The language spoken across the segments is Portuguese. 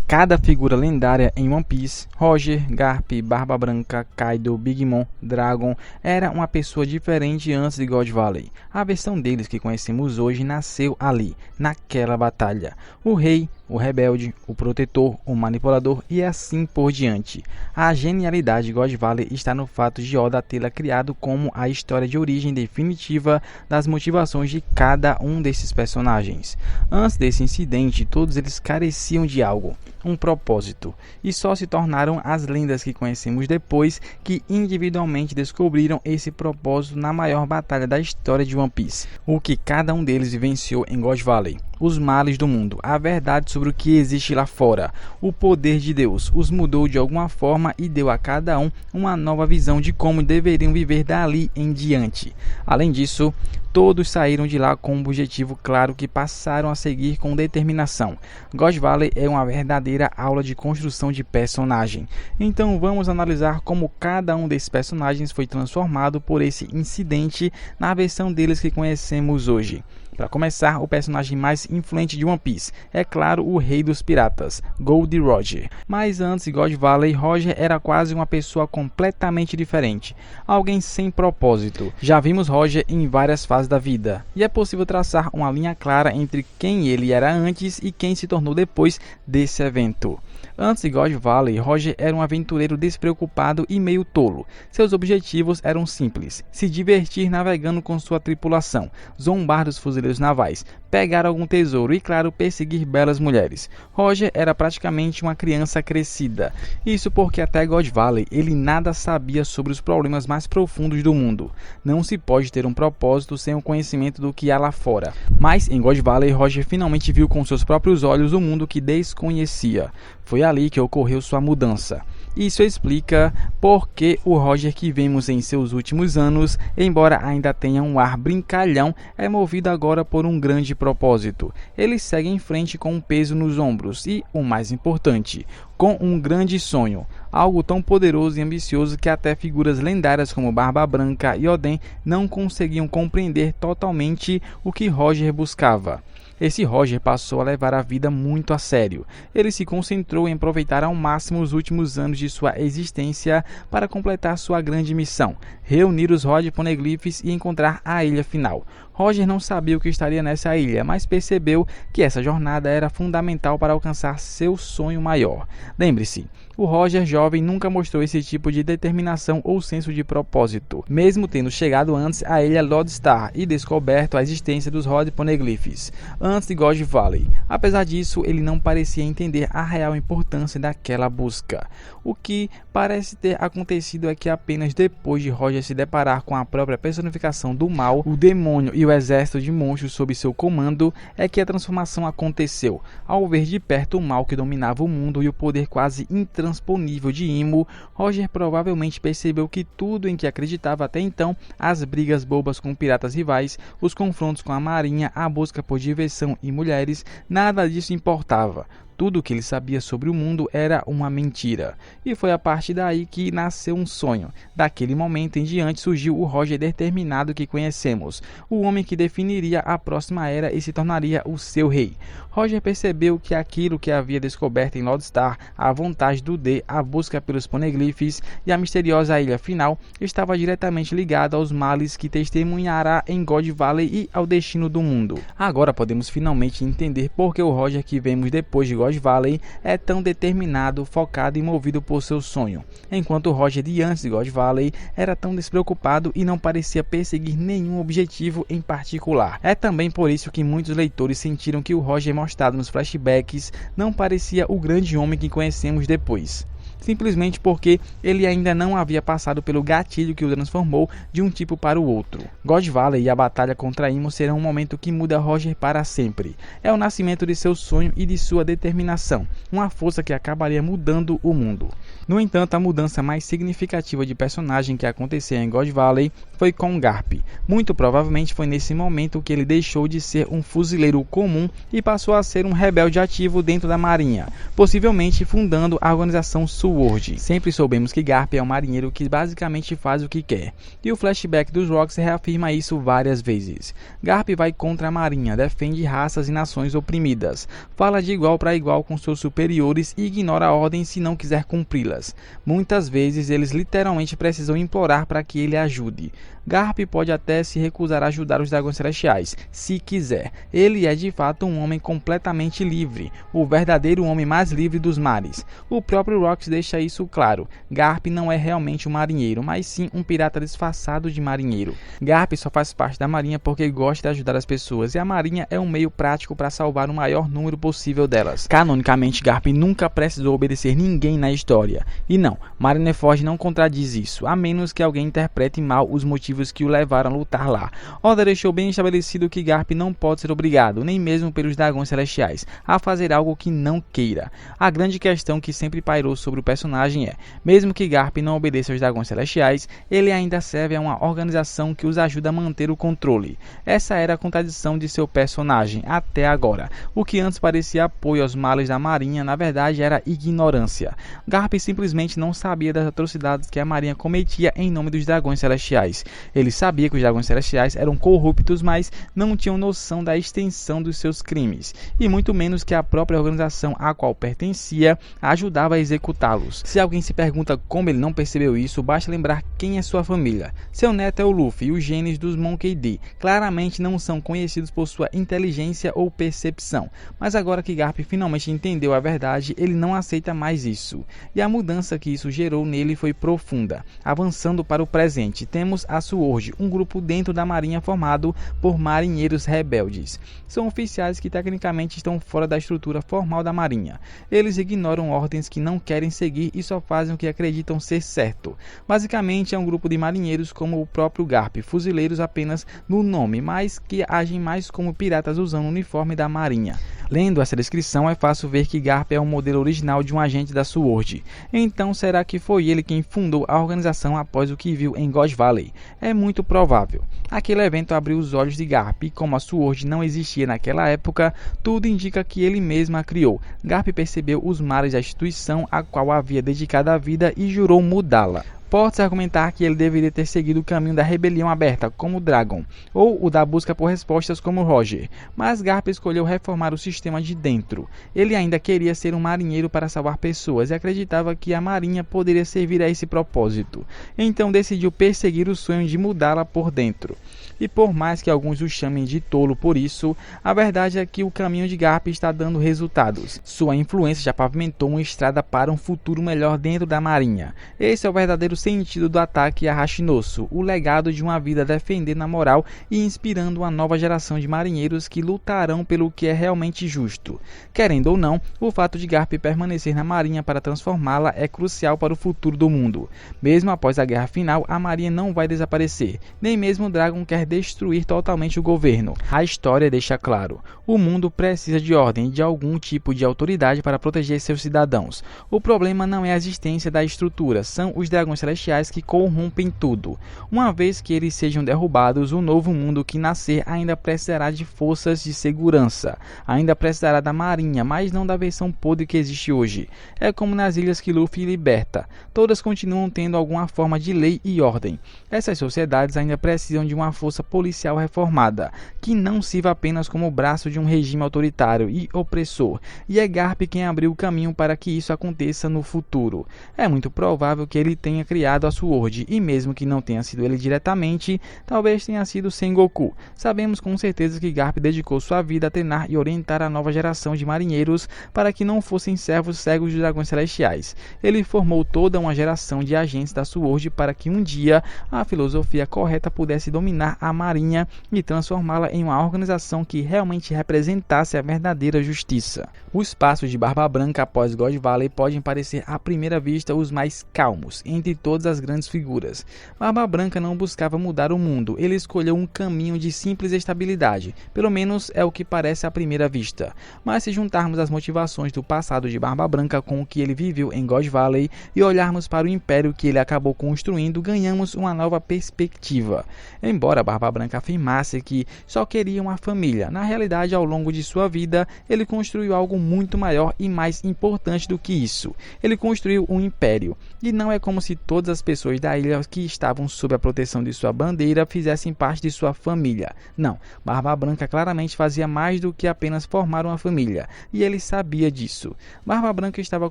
Cada figura lendária em One Piece, Roger, Garp, Barba Branca, Kaido, Big Mom, Dragon, era uma pessoa diferente antes de God Valley. A versão deles que conhecemos hoje nasceu ali, naquela batalha. O rei, o rebelde, o protetor, o manipulador e assim por diante. A genialidade de God Valley está no fato de Oda tê-la criado como a história de origem definitiva das motivações de cada um desses personagens. Antes desse incidente, todos eles careciam de algo, um propósito, e só se tornaram as lendas que conhecemos depois que individualmente descobriram esse propósito na maior batalha da história de One Piece. O que cada um deles vivenciou em God Valley. Os males do mundo, a verdade sobre o que existe lá fora, o poder de Deus, os mudou de alguma forma e deu a cada um uma nova visão de como deveriam viver dali em diante. Além disso, todos saíram de lá com um objetivo claro que passaram a seguir com determinação. God Valley é uma verdadeira aula de construção de personagem. Então vamos analisar como cada um desses personagens foi transformado por esse incidente na versão deles que conhecemos hoje. Para começar, o personagem mais influente de One Piece, é claro, o rei dos piratas, Gold Roger. Mas antes de God Valley, Roger era quase uma pessoa completamente diferente, alguém sem propósito. Já vimos Roger em várias fases da vida, e é possível traçar uma linha clara entre quem ele era antes e quem se tornou depois desse evento. Antes de God Valley, Roger era um aventureiro despreocupado e meio tolo. Seus objetivos eram simples: se divertir navegando com sua tripulação, zombar dos fuzileiros navais, pegar algum tesouro e, claro, perseguir belas mulheres. Roger era praticamente uma criança crescida. Isso porque até God Valley ele nada sabia sobre os problemas mais profundos do mundo. Não se pode ter um propósito sem o conhecimento do que há lá fora. Mas em God Valley, Roger finalmente viu com seus próprios olhos o mundo que desconhecia. Foi ali que ocorreu sua mudança. Isso explica por que o Roger que vemos em seus últimos anos, embora ainda tenha um ar brincalhão, é movido agora por um grande propósito. Ele segue em frente com um peso nos ombros e, o mais importante, com um grande sonho, algo tão poderoso e ambicioso que até figuras lendárias como Barba Branca e Oden não conseguiam compreender totalmente o que Roger buscava. Esse Roger passou a levar a vida muito a sério. Ele se concentrou em aproveitar ao máximo os últimos anos de sua existência para completar sua grande missão, reunir os Rod Poneglyphs e encontrar a ilha final. Roger não sabia o que estaria nessa ilha, mas percebeu que essa jornada era fundamental para alcançar seu sonho maior. Lembre-se, o Roger jovem nunca mostrou esse tipo de determinação ou senso de propósito, mesmo tendo chegado antes à ilha Lodestar e descoberto a existência dos Rod Poneglyphs, antes de God Valley. Apesar disso, ele não parecia entender a real importância daquela busca. O que parece ter acontecido é que apenas depois de Roger se deparar com a própria personificação do mal, o demônio e o exército de monstros sob seu comando, é que a transformação aconteceu. Ao ver de perto o mal que dominava o mundo e o poder quase intransponível de Imo, Roger provavelmente percebeu que tudo em que acreditava até então, as brigas bobas com piratas rivais, os confrontos com a marinha, a busca por diversão e mulheres, nada disso importava. Tudo o que ele sabia sobre o mundo era uma mentira. E foi a partir daí que nasceu um sonho. Daquele momento em diante surgiu o Roger determinado que conhecemos, o homem que definiria a próxima era e se tornaria o seu rei. Roger percebeu que aquilo que havia descoberto em Lodestar, a vontade do D, a busca pelos Poneglyphs e a misteriosa ilha final, estava diretamente ligado aos males que testemunhará em God Valley e ao destino do mundo. Agora podemos finalmente entender por que o Roger que vemos depois de God Valley é tão determinado, focado e movido por seu sonho, enquanto o Roger de antes de God Valley era tão despreocupado e não parecia perseguir nenhum objetivo em particular. É também por isso que muitos leitores sentiram que o Roger mostrado nos flashbacks não parecia o grande homem que conhecemos depois, simplesmente porque ele ainda não havia passado pelo gatilho que o transformou de um tipo para o outro. God Valley e a batalha contra Imo serão um momento que muda Roger para sempre. É o nascimento de seu sonho e de sua determinação, uma força que acabaria mudando o mundo. No entanto, a mudança mais significativa de personagem que aconteceu em God Valley foi com Garp. Muito provavelmente foi nesse momento que ele deixou de ser um fuzileiro comum e passou a ser um rebelde ativo dentro da marinha, possivelmente fundando a organização SWORD. Sword. Sempre soubemos que Garp é um marinheiro que basicamente faz o que quer, e o flashback dos Rocks reafirma isso várias vezes. Garp vai contra a marinha, defende raças e nações oprimidas, fala de igual para igual com seus superiores e ignora ordens se não quiser cumpri-las. Muitas vezes eles literalmente precisam implorar para que ele ajude. Garp pode até se recusar a ajudar os dragões celestiais, se quiser. Ele é de fato um homem completamente livre, o verdadeiro homem mais livre dos mares. O próprio Rocks deixa isso claro. Garp não é realmente um marinheiro, mas sim um pirata disfarçado de marinheiro. Garp só faz parte da marinha porque gosta de ajudar as pessoas, e a marinha é um meio prático para salvar o maior número possível delas. Canonicamente, Garp nunca precisou obedecer ninguém na história. E não, Marineford não contradiz isso, a menos que alguém interprete mal os motivos que o levaram a lutar lá. Oda deixou bem estabelecido que Garp não pode ser obrigado, nem mesmo pelos dragões celestiais, a fazer algo que não queira. A grande questão que sempre pairou sobre o personagem é, mesmo que Garp não obedeça aos dragões celestiais, ele ainda serve a uma organização que os ajuda a manter o controle. Essa era a contradição de seu personagem, até agora. O que antes parecia apoio aos males da marinha, na verdade era ignorância. Garp simplesmente não sabia das atrocidades que a marinha cometia em nome dos dragões celestiais. Ele sabia que os dragões celestiais eram corruptos, mas não tinham noção da extensão dos seus crimes, e muito menos que a própria organização a qual pertencia ajudava a executá-los. Se alguém se pergunta como ele não percebeu isso, basta lembrar quem é sua família. Seu neto é o Luffy, e os genes dos Monkey D. Claramente não são conhecidos por sua inteligência ou percepção, mas agora que Garp finalmente entendeu a verdade, ele não aceita mais isso, e a mudança que isso gerou nele foi profunda. Avançando para o presente, temos a Sword, um grupo dentro da marinha formado por marinheiros rebeldes. São oficiais que tecnicamente estão fora da estrutura formal da marinha. Eles ignoram ordens que não querem seguir e só fazem o que acreditam ser certo. Basicamente é um grupo de marinheiros como o próprio Garp, fuzileiros apenas no nome, mas que agem mais como piratas usando o uniforme da marinha. Lendo essa descrição, é fácil ver que Garp é um modelo original de um agente da Sword. Então, será que foi ele quem fundou a organização após o que viu em God Valley? É muito provável. Aquele evento abriu os olhos de Garp, e como a Sword não existia naquela época, tudo indica que ele mesmo a criou. Garp percebeu os males da instituição a qual havia dedicado a vida e jurou mudá-la. Pode-se argumentar que ele deveria ter seguido o caminho da rebelião aberta, como Dragon, ou o da busca por respostas, como Roger, mas Garp escolheu reformar o sistema de dentro. Ele ainda queria ser um marinheiro para salvar pessoas e acreditava que a marinha poderia servir a esse propósito. Então decidiu perseguir o sonho de mudá-la por dentro. E por mais que alguns o chamem de tolo por isso, a verdade é que o caminho de Garp está dando resultados. Sua influência já pavimentou uma estrada para um futuro melhor dentro da marinha. Esse é o verdadeiro sentido do ataque a Hashinosu, o legado de uma vida defendendo a moral e inspirando uma nova geração de marinheiros que lutarão pelo que é realmente justo. Querendo ou não, o fato de Garp permanecer na marinha para transformá-la é crucial para o futuro do mundo. Mesmo após a guerra final, a marinha não vai desaparecer, nem mesmo Dragon quer destruir totalmente o governo. A história deixa claro, o mundo precisa de ordem e de algum tipo de autoridade para proteger seus cidadãos. O problema não é a existência da estrutura, são os dragões celestiais que corrompem tudo. Uma vez que eles sejam derrubados, o novo mundo que nascer ainda precisará de forças de segurança, ainda precisará da marinha, mas não da versão podre que existe hoje. É como nas ilhas que Luffy liberta, todas continuam tendo alguma forma de lei e ordem. Essas sociedades ainda precisam de uma força policial reformada, que não sirva apenas como braço de um regime autoritário e opressor, e é Garp quem abriu o caminho para que isso aconteça no futuro. É muito provável que ele tenha criado a Sword, e mesmo que não tenha sido ele diretamente, talvez tenha sido Sengoku. Sabemos com certeza que Garp dedicou sua vida a treinar e orientar a nova geração de marinheiros para que não fossem servos cegos dos dragões celestiais. Ele formou toda uma geração de agentes da Sword para que um dia a filosofia correta pudesse dominar a marinha e transformá-la em uma organização que realmente representasse a verdadeira justiça. Os passos de Barba Branca após God Valley podem parecer à primeira vista os mais calmos entre todas as grandes figuras. Barba Branca não buscava mudar o mundo, ele escolheu um caminho de simples estabilidade, pelo menos é o que parece à primeira vista. Mas se juntarmos as motivações do passado de Barba Branca com o que ele viveu em God Valley e olharmos para o império que ele acabou construindo, ganhamos uma nova perspectiva. Embora Barba Branca afirmasse que só queria uma família, na realidade, ao longo de sua vida, ele construiu algo muito maior e mais importante do que isso. Ele construiu um império. E não é como se todas as pessoas da ilha que estavam sob a proteção de sua bandeira fizessem parte de sua família. Não, Barba Branca claramente fazia mais do que apenas formar uma família, e ele sabia disso. Barba Branca estava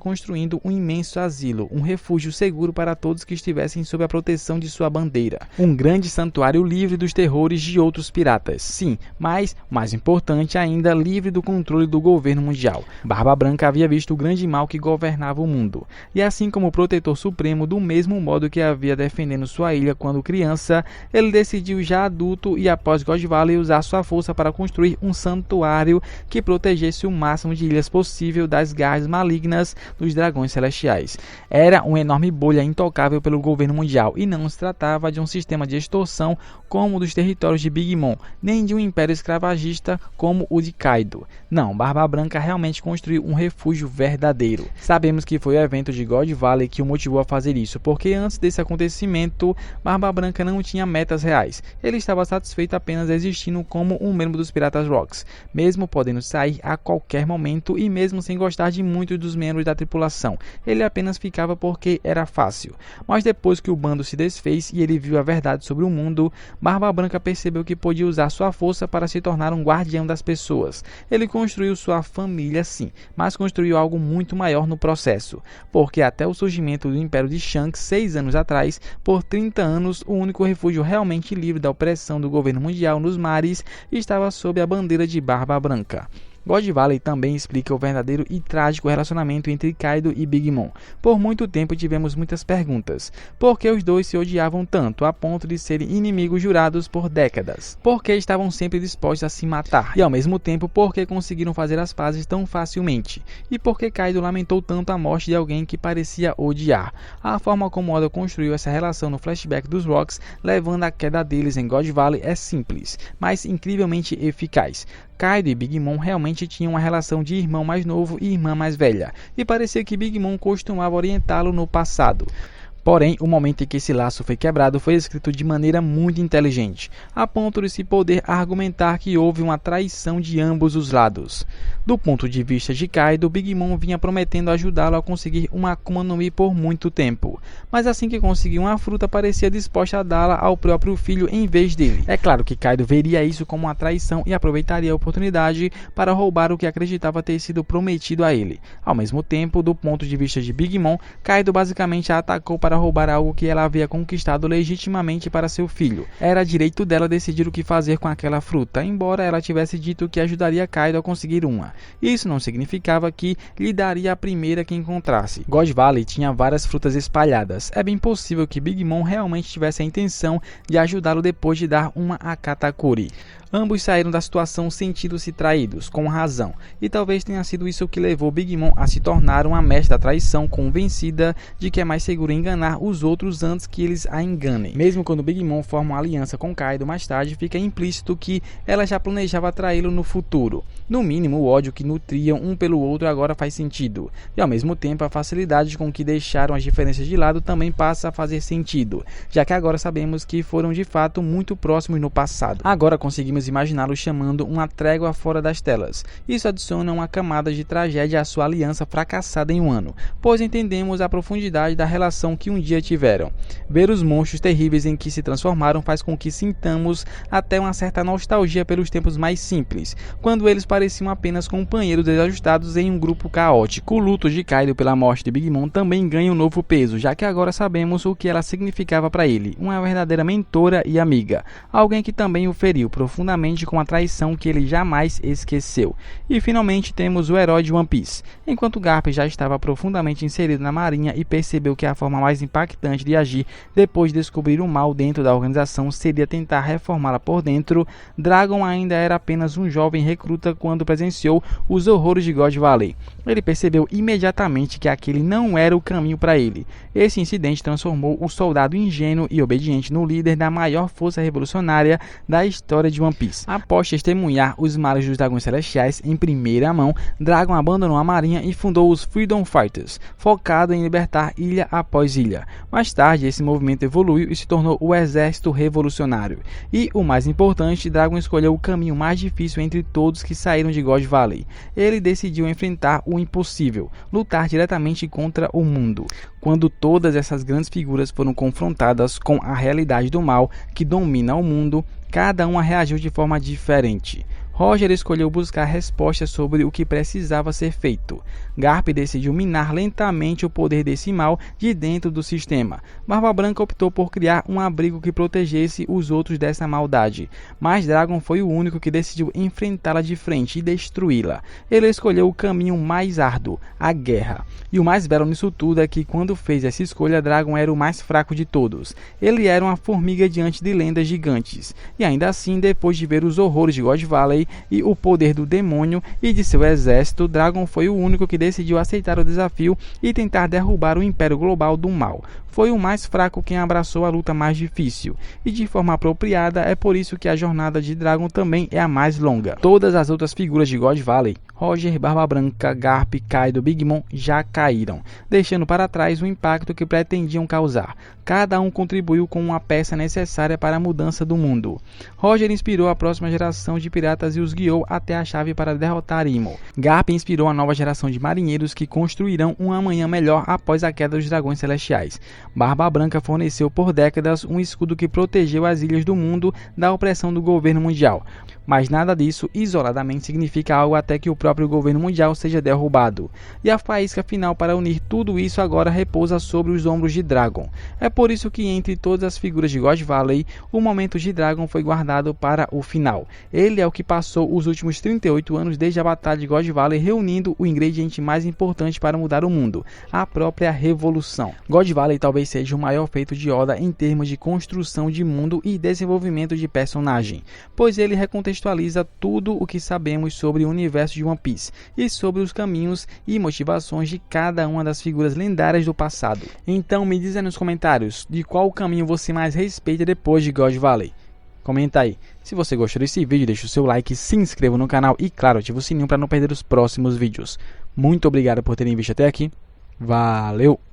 construindo um imenso asilo, um refúgio seguro para todos que estivessem sob a proteção de sua bandeira. Um grande santuário livre dos terrores de outros piratas. Sim, mas, mais importante ainda, livre do controle do governo mundial. Barba Branca havia visto o grande mal que governava o mundo. E assim como o protetor supremo, do mesmo modo que havia defendendo sua ilha quando criança, ele decidiu já adulto e após God Valley usar sua força para construir um santuário que protegesse o máximo de ilhas possível das garras malignas dos dragões celestiais. Era uma enorme bolha intocável pelo governo mundial e não se tratava de um sistema de extorsão como o dos territórios de Big Mom, nem de um império escravagista como o de Kaido. Não, Barba Branca realmente construiu um refúgio verdadeiro. Sabemos que foi o evento de God Valley que o motivou a fazer isso, porque antes desse acontecimento, Barba Branca não tinha metas reais. Ele estava satisfeito apenas existindo como um membro dos Piratas Rocks, mesmo podendo sair a qualquer momento e mesmo sem gostar de muitos dos membros da tripulação. Ele apenas ficava porque era fácil. Mas depois que o bando se desfez e ele viu a verdade sobre o mundo, Barba Branca percebeu que podia usar sua força para se tornar um guardião das pessoas. Ele construiu sua família sim, mas construiu algo muito maior no processo, porque até o surgimento do Império de Shanks 6 anos atrás, por 30 anos, o único refúgio realmente livre da opressão do governo mundial nos mares estava sob a bandeira de Barba Branca. God Valley também explica o verdadeiro e trágico relacionamento entre Kaido e Big Mom. Por muito tempo tivemos muitas perguntas. Por que os dois se odiavam tanto, a ponto de serem inimigos jurados por décadas? Por que estavam sempre dispostos a se matar? E ao mesmo tempo, por que conseguiram fazer as pazes tão facilmente? E por que Kaido lamentou tanto a morte de alguém que parecia odiar? A forma como Oda construiu essa relação no flashback dos Rocks, levando à queda deles em God Valley, é simples, mas incrivelmente eficaz. Kaido e Big Mom realmente tinham uma relação de irmão mais novo e irmã mais velha, e parecia que Big Mom costumava orientá-lo no passado. Porém, o momento em que esse laço foi quebrado foi escrito de maneira muito inteligente, a ponto de se poder argumentar que houve uma traição de ambos os lados. Do ponto de vista de Kaido, Big Mom vinha prometendo ajudá-lo a conseguir uma Akuma no Mi por muito tempo, mas assim que conseguiu uma fruta parecia disposta a dá-la ao próprio filho em vez dele. É claro que Kaido veria isso como uma traição e aproveitaria a oportunidade para roubar o que acreditava ter sido prometido a ele. Ao mesmo tempo, do ponto de vista de Big Mom, Kaido basicamente a atacou para roubar algo que ela havia conquistado legitimamente para seu filho. Era direito dela decidir o que fazer com aquela fruta, embora ela tivesse dito que ajudaria Kaido a conseguir uma. Isso não significava que lhe daria a primeira que encontrasse. God Valley tinha várias frutas espalhadas. É bem possível que Big Mom realmente tivesse a intenção de ajudá-lo depois de dar uma a Katakuri. Ambos saíram da situação sentindo-se traídos, com razão, e talvez tenha sido isso que levou Big Mom a se tornar uma mestre da traição, convencida de que é mais seguro enganar os outros antes que eles a enganem. Mesmo quando Big Mom forma uma aliança com Kaido mais tarde, fica implícito que ela já planejava traí-lo no futuro. No mínimo, o ódio que nutriam um pelo outro agora faz sentido, e ao mesmo tempo a facilidade com que deixaram as diferenças de lado também passa a fazer sentido, já que agora sabemos que foram de fato muito próximos no passado. Agora conseguimos imaginá-lo chamando uma trégua fora das telas. Isso adiciona uma camada de tragédia à sua aliança fracassada em um ano, pois entendemos a profundidade da relação que um dia tiveram. Ver os monstros terríveis em que se transformaram faz com que sintamos até uma certa nostalgia pelos tempos mais simples, quando eles pareciam apenas companheiros desajustados em um grupo caótico. O luto de Kaido pela morte de Big Mom também ganha um novo peso, já que agora sabemos o que ela significava para ele, uma verdadeira mentora e amiga, alguém que também o feriu profundamente profundamente com a traição que ele jamais esqueceu. E finalmente temos o herói de One Piece. Enquanto Garp já estava profundamente inserido na marinha e percebeu que a forma mais impactante de agir depois de descobrir o mal dentro da organização seria tentar reformá-la por dentro, Dragon ainda era apenas um jovem recruta quando presenciou os horrores de God Valley. Ele percebeu imediatamente que aquele não era o caminho para ele. Esse incidente transformou o soldado ingênuo e obediente no líder da maior força revolucionária da história de One Piece. Após testemunhar os males dos dragões celestiais em primeira mão, Dragon abandonou a marinha e fundou os Freedom Fighters, focado em libertar ilha após ilha. Mais tarde, esse movimento evoluiu e se tornou o Exército Revolucionário. E, o mais importante, Dragon escolheu o caminho mais difícil entre todos que saíram de God Valley. Ele decidiu enfrentar o impossível, lutar diretamente contra o mundo. Quando todas essas grandes figuras foram confrontadas com a realidade do mal que domina o mundo, cada uma reagiu de forma diferente. Roger escolheu buscar respostas sobre o que precisava ser feito. Garp decidiu minar lentamente o poder desse mal de dentro do sistema. Barba Branca optou por criar um abrigo que protegesse os outros dessa maldade. Mas Dragon foi o único que decidiu enfrentá-la de frente e destruí-la. Ele escolheu o caminho mais árduo, a guerra. E o mais belo nisso tudo é que quando fez essa escolha, Dragon era o mais fraco de todos. Ele era uma formiga diante de lendas gigantes. E ainda assim, depois de ver os horrores de God Valley e o poder do demônio e de seu exército, Dragon foi o único que decidiu aceitar o desafio e tentar derrubar o Império Global do Mal. Foi o mais fraco quem abraçou a luta mais difícil, e de forma apropriada é por isso que a jornada de Dragon também é a mais longa. Todas as outras figuras de God Valley, Roger, Barba Branca, Garp, Kaido, Big Mom, já caíram, deixando para trás o impacto que pretendiam causar. Cada um contribuiu com uma peça necessária para a mudança do mundo. Roger inspirou a próxima geração de piratas e os guiou até a chave para derrotar Imo. Garp inspirou a nova geração de marinheiros que construirão um amanhã melhor após a queda dos dragões celestiais. Barba Branca forneceu por décadas um escudo que protegeu as ilhas do mundo da opressão do governo mundial. Mas nada disso isoladamente significa algo até que o próprio governo mundial seja derrubado. E a faísca final para unir tudo isso agora repousa sobre os ombros de Dragon. É por isso que entre todas as figuras de God Valley, o momento de Dragon foi guardado para o final. Ele é o que passou os últimos 38 anos desde a batalha de God Valley, reunindo o ingrediente mais importante para mudar o mundo, a própria revolução. God Valley talvez seja o maior feito de Oda em termos de construção de mundo e desenvolvimento de personagem, pois ele recontextualiza tudo o que sabemos sobre o universo de One Piece e sobre os caminhos e motivações de cada uma das figuras lendárias do passado. Então me diz aí nos comentários de qual caminho você mais respeita depois de God Valley. Comenta aí. Se você gostou desse vídeo, deixa o seu like, se inscreva no canal e claro, ativa o sininho para não perder os próximos vídeos. Muito obrigado por terem visto até aqui. Valeu!